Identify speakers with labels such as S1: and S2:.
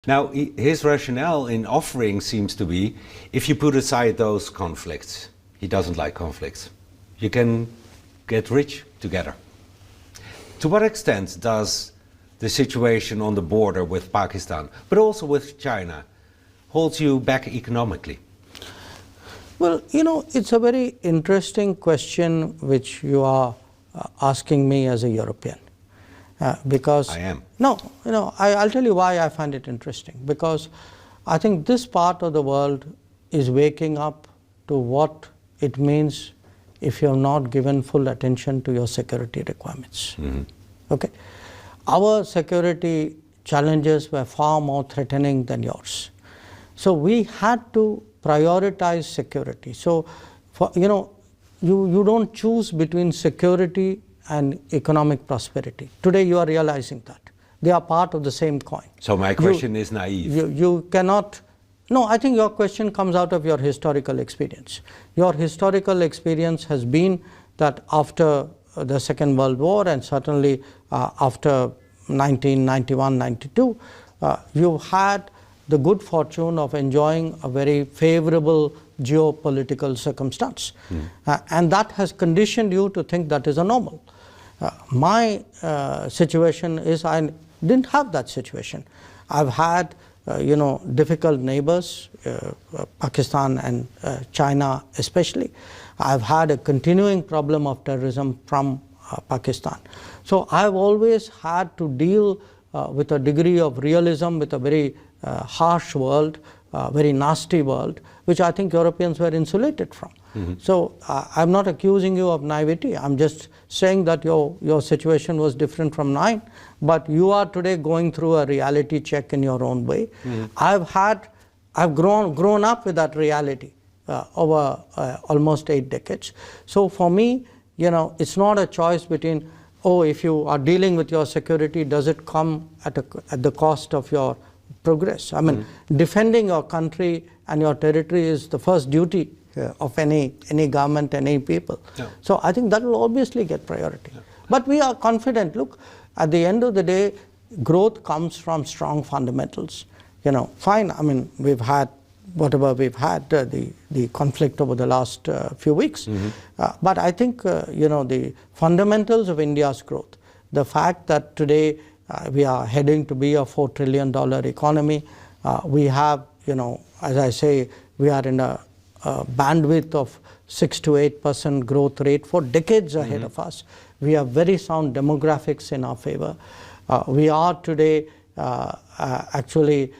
S1: Now, his rationale in offering seems to be, if you put aside those conflicts, he doesn't like conflicts, you can get rich together. To what extent does the situation on the border with Pakistan, but also with China, hold you back economically?
S2: Well, it's a very interesting question which you are asking me as a European. Because
S1: I am.
S2: No, I'll tell you why I find it interesting. Because I think this part of the world is waking up to what it means if you have not given full attention to your security requirements.
S1: Mm-hmm.
S2: Okay, our security challenges were far more threatening than yours, so we had to prioritize security. So, you don't choose between security and economic prosperity. Today you are realizing that. They are part of the same coin.
S1: So my question is naive.
S2: You cannot... No, I think your question comes out of your historical experience. Your historical experience has been that after the Second World War and certainly after 1991-92, you had the good fortune of enjoying a very favorable geopolitical circumstance. And that has conditioned you to think that is a normal. My situation is I didn't have that situation. I've had difficult neighbors, Pakistan and China especially. I've had a continuing problem of terrorism from Pakistan. So I've always had to deal with a degree of realism with a very harsh world, very nasty world, which I think Europeans were insulated from. Mm-hmm. So I'm not accusing you of naivety. I'm just saying that your situation was different from mine, but you are today going through a reality check in your own way. Mm-hmm. I've grown up with that reality over almost 8 decades. So for me, it's not a choice between, if you are dealing with your security, does it come at the cost of your progress? I mean, defending your country and your territory is the first duty of any government, any people. Yeah. So I think that will obviously get priority. Yeah. But we are confident. Look, at the end of the day, growth comes from strong fundamentals. Fine. I mean, we've had whatever we've had, the conflict over the last few weeks. Mm-hmm. But I think, the fundamentals of India's growth, the fact that today we are heading to be a $4 trillion economy, we have, as I say, we are in a bandwidth of 6 to 8% growth rate for decades ahead of us. We have very sound demographics in our favor. We are today actually